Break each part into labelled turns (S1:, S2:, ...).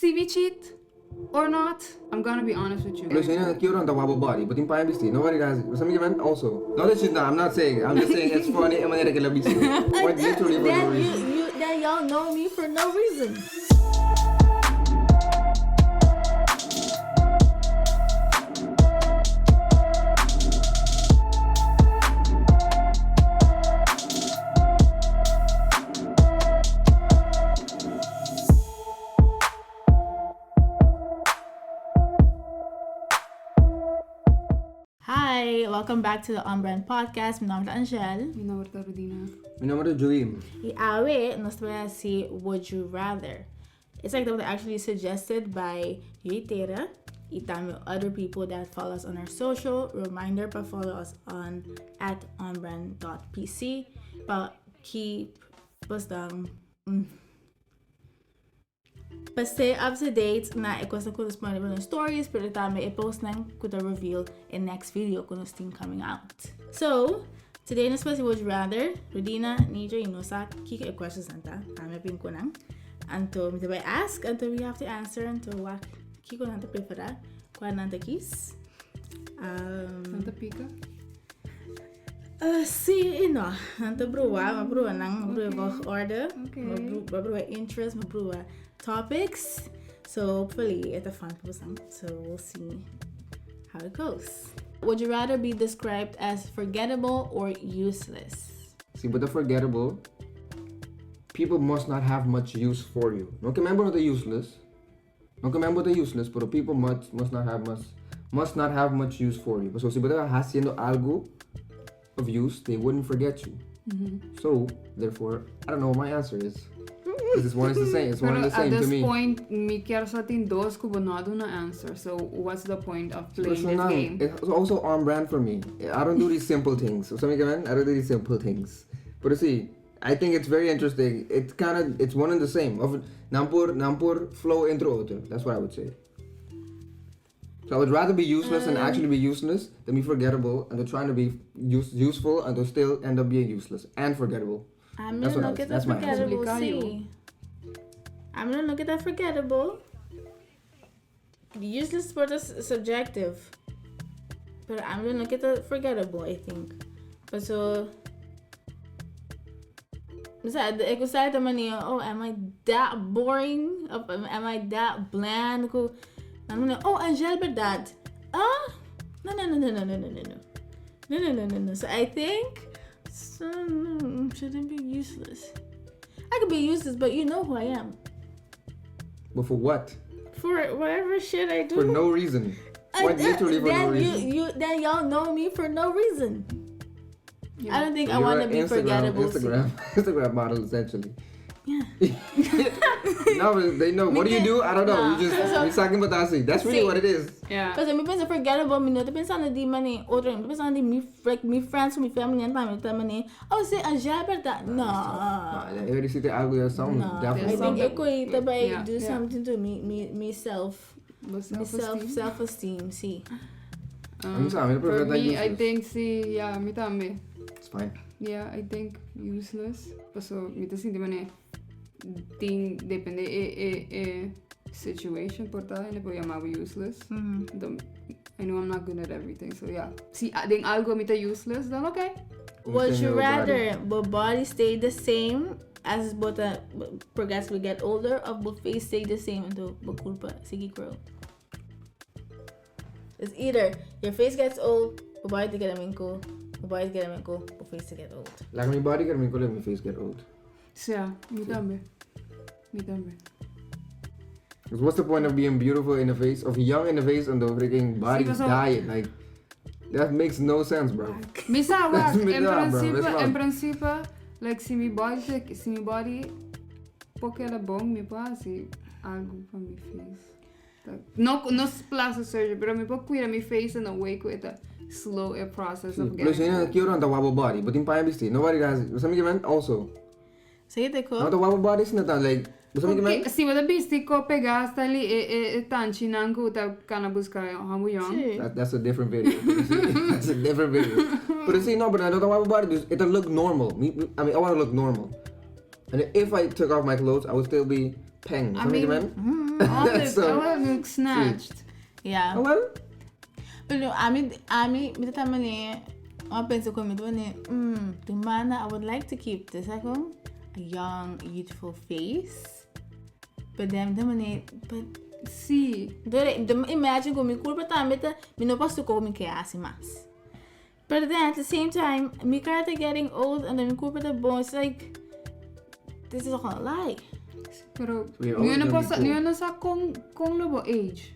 S1: see we cheat or not, I'm gonna be honest with you.
S2: Listen, you're on the wobble body, but in Pine Beast, nobody does it. Some event also. Not that she's not, I'm not saying. I'm just saying it's funny. I'm gonna get a bit. Quite literally for no reason.
S3: Then y'all know me for no reason. Hi, welcome back to the Onbrand podcast. Mijn naam is Angel.
S1: Mijn naam is Rodina.
S2: Mijn naam is Joim.
S3: Awe, nós vamos see Would You Rather. It's like that was actually suggested by Yuitera. Itame other people that follow us on our social. Reminder to follow us on at onbrand.pc. But keep us down. But stay up to date na ik was ook respond op een stories, pero daarmee ik post nang could reveal in next video kun team coming out. So today in special would you rather Rodina Nidra inosa kika a questions anta ame pin kunang anto me by ask until we have to answer until wa kiko nanta prepara kwa nanta kis
S1: Nanta pika?
S3: Si ino nanta brua nang brua order brua interest brua topics, so hopefully it's a fun person. So we'll see how it goes. Would you rather be described as forgettable or useless?
S2: See, but the forgettable, people must not have much use for you. No que member the useless. No que member the useless, but people must not have much use for you. So si but haciendo algo of use, they wouldn't forget you. Mm-hmm. So therefore, I don't know what my answer is. This one is the same. It's one and the same to me.
S1: At this point, me quero só tem dois que não dão answer. So what's the point of playing this game?
S2: It's also on brand for me. I don't do these simple things. So I don't do these simple things. But see, I think it's very interesting. It's one and the same. Of nampur flow intro otro. That's what I would say. So I would rather be useless and actually be useless than be forgettable and to trying to be useful and to still end up being useless and forgettable.
S3: I'm gonna look at that forgettable. See, I'm gonna look at that forgettable. The useless part is subjective, but I'm gonna look at the forgettable. I think. But so, ik was zei dat manier. Oh, am I that boring? Of am I that bland? I'm gonna. Oh, Angel, but that. No. So I think. Shouldn't be useless. I could be useless, but you know who I am.
S2: But for what?
S3: For whatever shit I do.
S2: For no reason. Quite literally for no reason.
S3: Then y'all know me for no reason. Yeah. I don't think I want to be forgettable.
S2: Instagram model essentially.
S3: Yeah.
S2: No, but they know. What do you do? I don't know. You just talking about that. That's really what it is.
S3: Yeah. Because I'm pensa forgettable. Me no depends on the money. Other depends on the me friends, me family, and family. Oh, say a job that. No.
S2: I already see the algo sound.
S3: No. I think equate by do something to me self-esteem. See.
S1: For me, I think me tambe.
S2: It's fine.
S1: Yeah, I think useless. So me te sinto mané. Depende situation portada and poi amavo useless. I know I'm not good at everything, so yeah. Si ding algo mita useless, then okay.
S3: Would you rather the body stay the same as both progressively get older, or both face stay the same until culpa sige grow? It's either your face gets old, the body get minko, the body get minko, the face to get old.
S2: Like my body get minko, like my face get old.
S1: Yeah, me tambe.
S2: Because what's the point of being beautiful in the face, of young in the face, and the freaking body's dying? Like, that makes no sense, bro.
S1: Misa, en principe, like, si mi body, porque la bong, mi pa, si algo pa mi face. No plastic surgery, pero mi pa cuida mi face in a way with a slow process of getting.
S2: Listen, you're on the wobble body, but in Pine Beast, nobody does it. Some event also.
S3: Say it,
S2: no, the wobble body is not like.
S1: Okay, si vada bisti ko pega sta lì e tanci nangu ta kana buscare hamuyong.
S2: That's a different video. That's a different video. But see, no, but I don't know why about it. It'll look normal. I mean, I want to look normal. And if I took off my clothes, I would still be peng.
S1: I mean, all milk snatched.
S3: Yeah.
S2: Oh, well.
S3: But no, the time I penso come the man I would like to keep this a young, youthful face. But then
S1: See.
S3: Imagine go me culpa também me não posso comer que assim mais. But then at the same time, me character getting old and then me culpa the bones like this is a whole lie.
S1: Pero eu não sa com lobo age.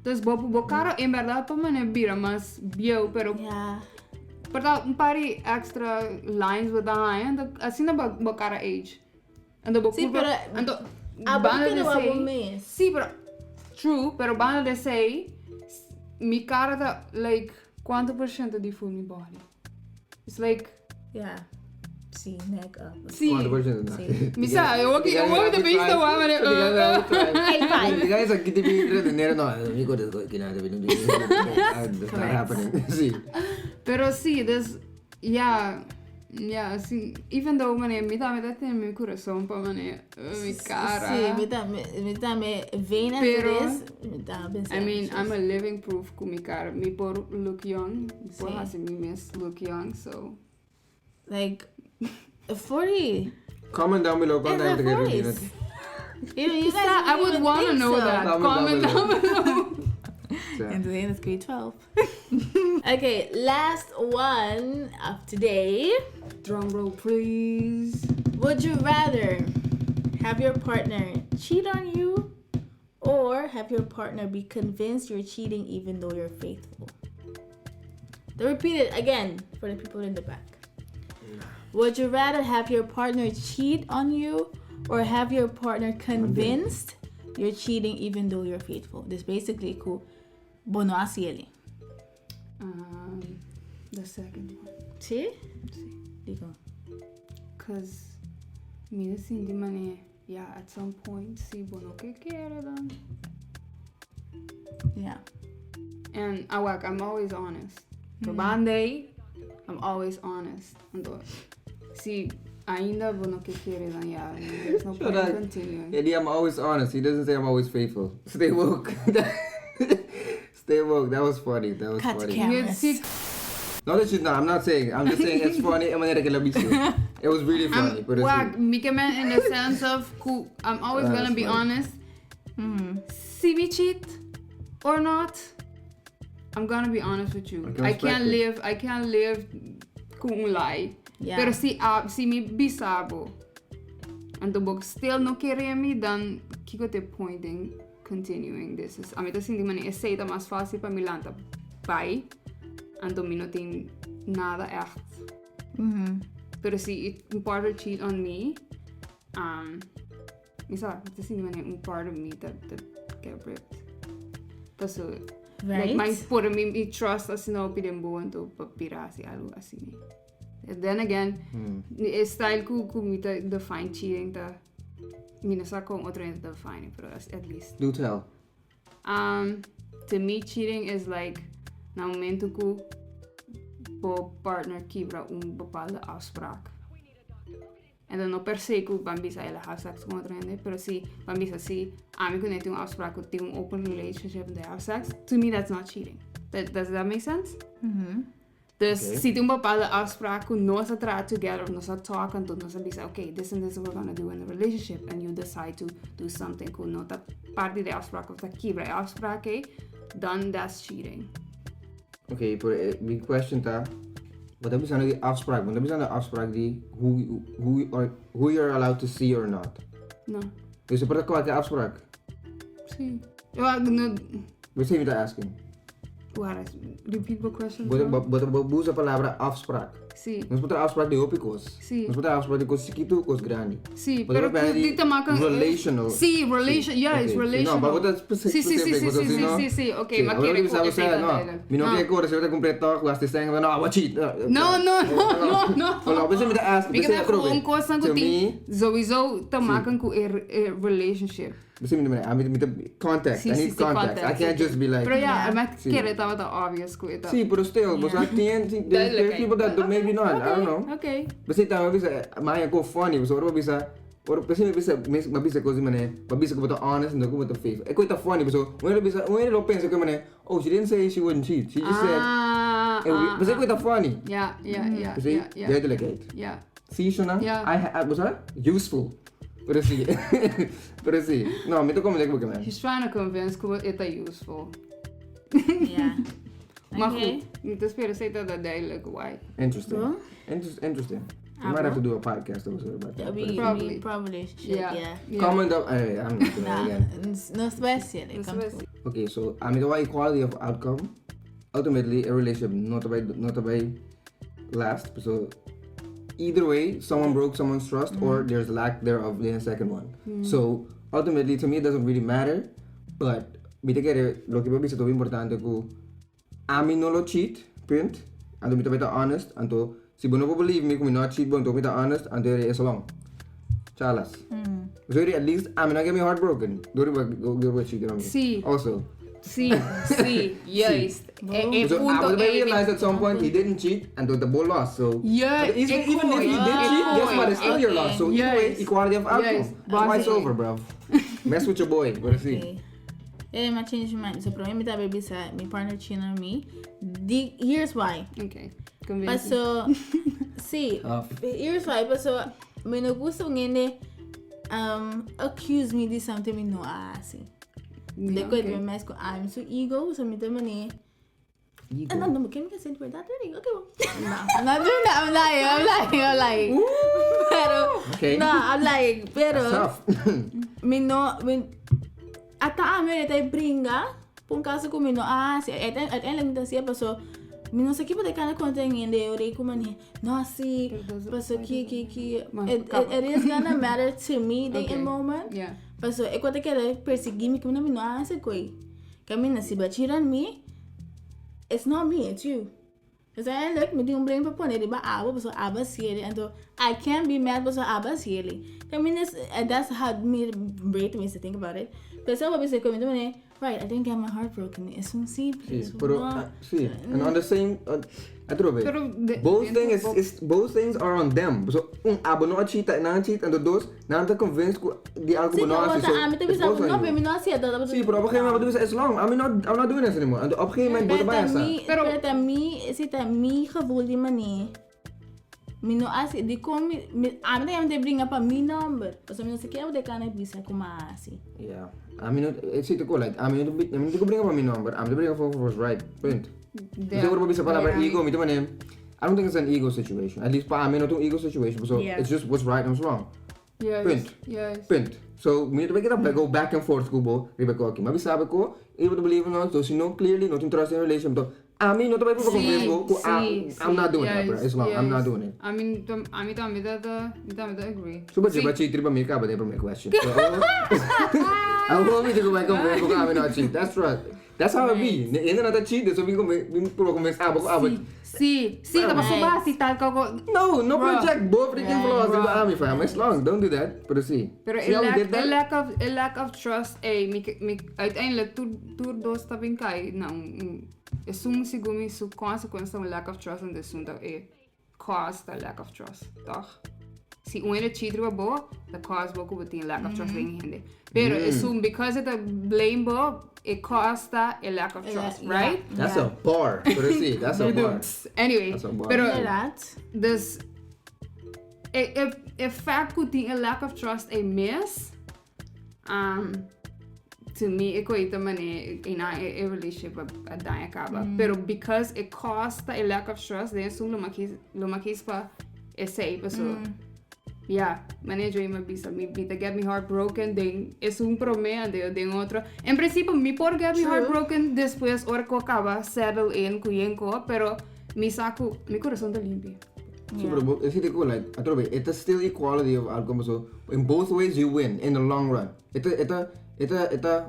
S1: Dus bo cara em verdade para mim bira mas bio pero
S3: Yeah.
S1: Pero pari extra lines with the high and assim na bo cara age. And bo
S3: Sí, pero
S1: banda de say.
S3: mês.
S1: Sí, pero true, pero banda de say mi cara tá like quanto por cento de full mi body. It's like
S3: Yeah. See, neck up.
S1: sí.
S2: Quanto por cento?
S1: Mi sa, eu vou de vista lá, mas
S2: The guys are getting me dinero. No, we go to go. That's not happening. See.
S1: Pero sí, this yeah, sí. Even though me tem mi coração para mi cara.
S3: Sí, me dá venas
S1: Pero, I mean, I'm a living proof que mi cara, me por look young, por assim me miss look young, so
S3: like 40.
S2: Comment down below.
S3: In her 40s. You guys
S1: I would want to know that. Comment down below.
S3: And today is grade 12. Okay, last one of today.
S1: Drum roll, please.
S3: Would you rather have your partner cheat on you or have your partner be convinced you're cheating even though you're faithful? To repeat it again for the people in the back. Would you rather have your partner cheat on you or have your partner convinced you're cheating even though you're faithful? This basically cool. Bono asieli.
S1: The second one.
S3: See? Digo.
S1: Cause me assim de maneira, yeah, at some point, see bono que quiere dan.
S3: Yeah.
S1: And I'm always honest. For Monday, I'm always honest. Ando, see, ainda bono que quiere dan, yeah, there's no point in continuing.
S2: Eddie, I'm always honest. He doesn't say I'm always faithful. Stay woke. Stay woke. That was funny. That was
S3: Cut
S2: funny.
S3: cameras.
S2: No, that shit. No, I'm not saying. I'm just saying it's funny. It was really funny. But
S1: in the sense of, cool, I'm always gonna be honest. See me cheat or not, I'm gonna be honest with you. I can't live kung lie.
S3: Yeah.
S1: Pero si me bisabo, and the book still no querer me, then kiko te pointing, continuing this. A mí te senti mani essaita mais fácil para me lanta pai, and me não tem nada echt. Pero si un partner cheat on me, me te senti mani part of me that get ripped. That's it.
S3: Right?
S1: Like por me trust assim não pidem boa então papira assim algo assim. And then again, style ku me define cheating ta. Me não sei como outro define, but at least.
S2: Do tell.
S1: To me, cheating is like na momento que o partner quebra bepaalde afspraak. En dan no per se que bambisa ela have sex com outra gente, pero si bambisa si me conecta afspraak que tem open relationship and they have sex, to me that's not cheating. Does that make sense? Dus si tem bepaalde afspraak que nós try together, nós talk and nós bisa, okay, this and this we're gonna do in the relationship, and you decide to do something que não tá parte da afspraak of tá quebra a afspraak, then that's cheating.
S2: Okay, por my question ta. Wat hebben ze aan die afspraak? Want hebben ze aan de afspraak die who you're allowed to see or not?
S1: No.
S2: Dus je praat qua afspraak.
S1: Sí. No.
S2: Wat zijn we daar asking?
S1: Repeat the question.
S2: Wat usa a palavra afspraak?
S1: Sí.
S2: Nós botar afspraak de opicos.
S1: Sí.
S2: Nós botar afspraak de coisas chiquito, coisas grande.
S1: Sí, pero tú te marcas
S2: relational.
S1: Sí, yeah, it's relational.
S2: No, but that's
S1: Sí, okay, ma quiere
S2: mi no quiere correr, se va a completar, was te saying, no, what cheat.
S1: No.
S2: Well, we me ask,
S1: we can have een kost dat die sowieso te maken met een relationship.
S2: Context. I need context. I can't just be like.
S1: Pero yeah, ma quiere estaba tan obvious que
S2: Sí, pero still, but there's people that maybe not. I don't know.
S1: Okay.
S2: But see, time we say, "My go funny." So what we say, Or kasi mabisa ko si mane, mabisa ko ba honest and ko ba faithful. Eko ita funny so when lo pensa ko mane, oh she didn't say she wouldn't cheat. She just said Kasi eko ita funny.
S1: Yeah.
S2: Kasi they're delicate.
S1: Yeah.
S2: See Shona?
S1: Yeah.
S2: Was that useful? Pero si. No, me to como de man.
S1: He's trying to convince ko it's useful.
S3: Yeah.
S1: Maar
S3: Okay.
S1: goed, dus spelen ze dat duidelijk why.
S2: Interesting.
S3: Bro?
S2: Interesting. We might have to do a podcast also about that.
S3: We probably should, yeah.
S2: Comment up. I'm not doing it again.
S3: No special.
S2: Okay, so the equality of outcome. Ultimately, a relationship not about last. So either way, someone broke someone's trust, or there's lack thereof in the second one. So ultimately, to me, it doesn't really matter. But lo que bisa to importante ko. Ami no lo cheat, print. Anto mita beta honest. Anto si bono po believe me kung not cheat bo, anto mita honest. Anto yari is long. Chalas. So yari at least ami na get me heartbroken. Dori ba go cheat on me.
S1: Sí.
S2: Also.
S1: Sí. Yes.
S2: So I realized at some point he didn't cheat and the ball lost. So
S1: Yeah.
S2: even if he did cheat, guess what? It's still your loss. So either way, equality of outcome.
S1: Yes.
S2: Twice over, bro. Mess with your boy. What is he?
S3: Okay. I changed my mind. So, para mí, baby sa my partner cheating on me. Here's why.
S1: Okay.
S3: But so, see, here's why. But so, me no gusto ngene accuse me de something me no asi. Because me mas ko I'm so ego, so me tama ni. And no, can we say for that really? Okay. No, I'm not doing that. I'm lying. Pero,
S2: okay.
S3: No, I'm lying. Pero,
S2: tough.
S3: Ata ame tayo bringa, kung kaso ko mino si at lang siya paso mino sa kipa de kana konten ngende ore ko man no si paso ki it is gonna matter to me the moment.
S1: Yeah.
S3: Paso ko te kere persigi ko na mino koi kami na si bachiran me, it's not me, it's you. Because I look, me di bring pa pone di ba abo paso aba siya and I can't be mad paso aba siya. I mean that's how me break me to think about it. Because some people say, right, I didn't get my heart broken. It's so simple.
S2: And on the same, both things are on them. So, abo no cheat and cheat and those, na convinced ko di algo no
S3: so.
S2: Sí, pero op een gegeven moment it's long. I'm not doing this anymore. And op een gegeven moment bote ba yasa.
S3: Pero mi gevoel di mani. Mino asi di ko mi amde am bring up a mi number. So mino se kaya de kana bisa ko maasi.
S2: Yeah. I mean, it's it ko like I mean to bring up my number. I'm to bring up was right. Print. So what bisa pala about ego mito manem. I don't think it's an ego situation. At least pa amin no ego situation. So it's just what's right and what's wrong.
S1: Yes.
S2: Print.
S1: Yes.
S2: Print. So me to make it up, go back and forth kubo. Riba ko okay. Mabisabi ko, able to believe in us. So she know clearly, not trust in relation. So I mean, not to I'm not doing that, bro. It's long. I'm not doing it.
S1: I mean, I agree.
S2: So but cheat riba me ka ba de my question. I want me to go back and forth ko not cheat. That's right. That's how it be. Ainda nada cheat, so we puro começar abo.
S1: Sí, tapos ba si tal ko.
S2: No project both freaking flaws in the army fam. It's long. Don't do that. Pero sí.
S1: Pero a lack of trust uiteindelijk toe dos tabing kai na siguro su consequência um lack of trust and thisunda cause the lack of trust. Toch? Si uene cheat bo, the cause bo ko butin lack of trust ding hindi. Pero because it a blame bo, it caused a lack of trust, right?
S2: That's a bar. Pero sí, that's a bar.
S1: Anyway,
S2: that's a bar.
S1: Pero this if fact could a lack of trust a miss, to me equate man in a relationship a daya kaba. Pero because it caused a lack of trust, then soon lo makis pa say so. Yeah, manager ima bisa me get me heartbroken, then es un problema de otro. En principio, mi por get me heartbroken, después orco acaba settle in kuyenko, pero mi corazón está limpio.
S2: So, bro, it's like, it's still equality of outcome. So, in both ways, you win in the long run. It's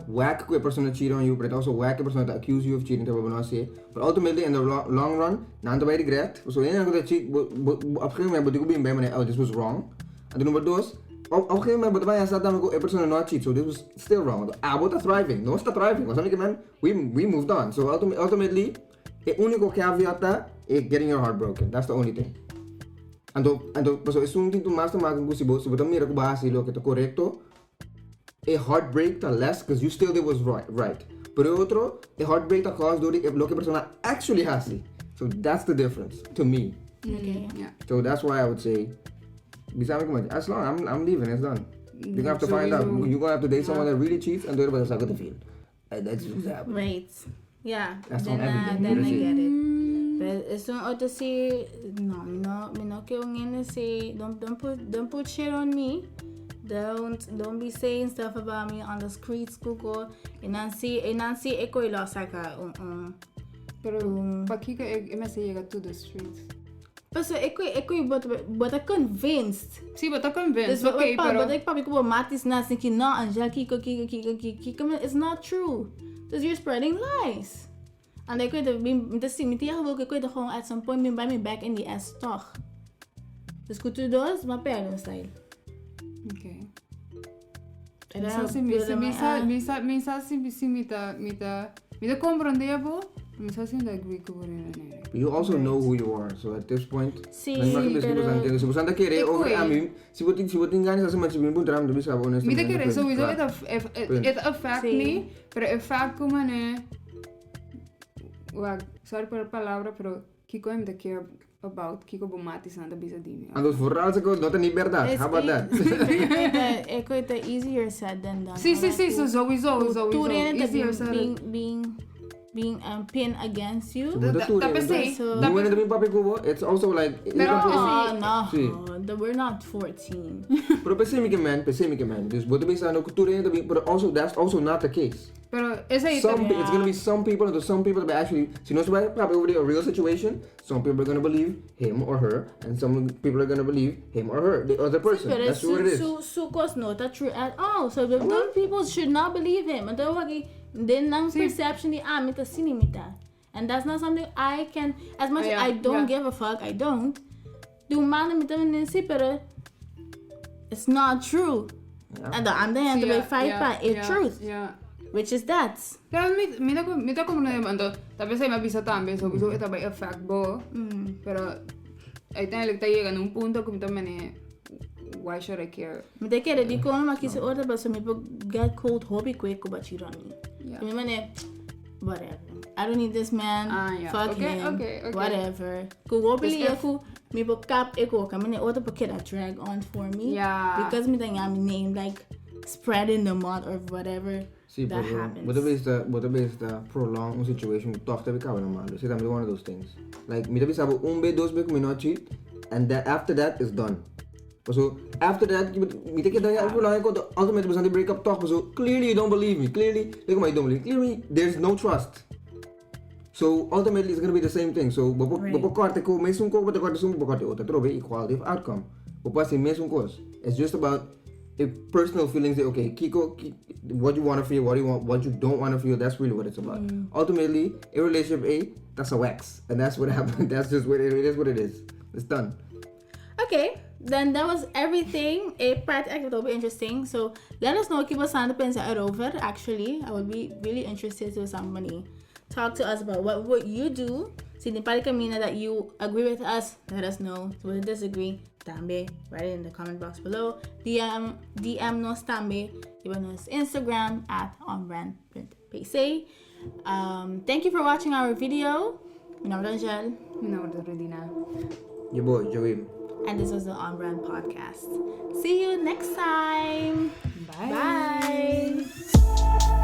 S2: whack a person that cheat on you, but it also whack a person that accuse you of cheating. But ultimately, in the long run, none of regret. So, you're not going to cheat, but this was wrong. And number dos, okay, man, but I sat down and go, a person not cheat, so this was still wrong. Abo está thriving, no está thriving. Man, we moved on. So ultimately, the único caveat is getting your heart broken. That's the only thing. Então, pessoal, isso não tem que mais tomar com se você também recobrar se lo que tá correto. A heartbreak tá less because you still did was right. Pero outro, a heartbreak tá cause do que a persona actually has. So that's the difference to me.
S3: Okay.
S1: Yeah.
S2: So that's why I would say, as long I'm leaving, it's done. You're gonna have to find out. You're gonna have to date someone that really cheats and do it, but it's not gonna feel. That's what's happening.
S3: Right. Yeah.
S2: That's
S3: then
S2: not everything.
S3: then I
S2: That's it.
S3: get it. But as soon as I say no, me no can say don't put shit on me. Don't be saying stuff about me on the streets, Google. And then see echo lost like
S1: Pero pakika me say llega to the streets.
S3: But so echo but I'm convinced.
S1: Sí, but I'm convinced.
S3: This
S1: Okay, pero
S3: but probably go Matis na thinking no Angel Kiko it's not true. Because you're spreading lies. And I could have been the same at some point been by me back in the ass toch. Dus goed to those my parents style.
S1: Okay. Mita comprendebo, misa sin da agree ko rin na.
S2: You also know who you are, so at this point,
S3: Sí,
S2: se você anda querer over a mim, se você engana essa semana se bem bom me sabe honesto.
S1: Mita querer so it affect me, pero affect como né. Sorry por a palavra, pero Kiko em the care about Kiko Bomatis na da bisa dimi.
S2: Ando vooral se não tem liberdade. How about that?
S3: It's easier said than done.
S1: Sí, so sowieso. Easier said.
S3: Being pinned against you.
S2: It's also like
S3: We're not 14.
S2: Pero pensei me que man. Dus bote bisa no cultura but also that's also not the case.
S1: Pero esa
S2: it's gonna be some people that actually si no se va probably over a real situation, some people are gonna believe him or her and some people are gonna believe him or her, the other person. That's what it is.
S3: So not that true at all. So those people should not believe him. And then perception the mita sinimita. And that's not something I can as much as I don't give a fuck, I don't. Do man pero it's not true. And I'm there to fight by it's truth.
S1: Yeah.
S3: Which is that.
S1: Pero mita como na ando, tapos ay mabisa tambe, so biso ita by effect bo. Pero ay tayo llega nung punto kung tamane why should I care?
S3: Me take care di ko na makisi order but some people get cold hobby quick ko cheat on me.
S1: Yeah.
S3: I mean, whatever. I don't need this man. Fuck him.
S1: Okay.
S3: Whatever. Ko go believe ako me bo cap eko ka me order packet a drag on for me.
S1: Yeah.
S3: Because me think I'm named like spreading the mud or whatever. That happens.
S2: But the best prolong situation tough to be covered man. See that one of those things. Like me sabe dos be me not cheat and that after that is done. So after that me take that ultimately was on the breakup talk so clearly you don't believe me. Clearly there's no trust. So ultimately it's gonna be the same thing. So equality of outcome. It's just about personal feelings. Okay, Kiko, what you want to feel, what you don't want to feel. That's really what it's about. Ultimately, a relationship that's a wax, and that's what happened. That's just what it is. What it is. It's done.
S3: Okay, then that was everything. A part act will be interesting. So let us know. Keep us on the pen over. Actually, I would be really interested to somebody talk to us about what would you do. Si ni pali kamina that you agree with us, let us know. So we disagree, tambe, write it in the comment box below. DM nos tambe. Even us Instagram at onbrand.pc. Thank you for watching our video. My name is Angel.
S1: My name is Rodina.
S2: Your boy Joey.
S3: And this was the On Brand Podcast. See you next time.
S1: Bye.
S3: Bye.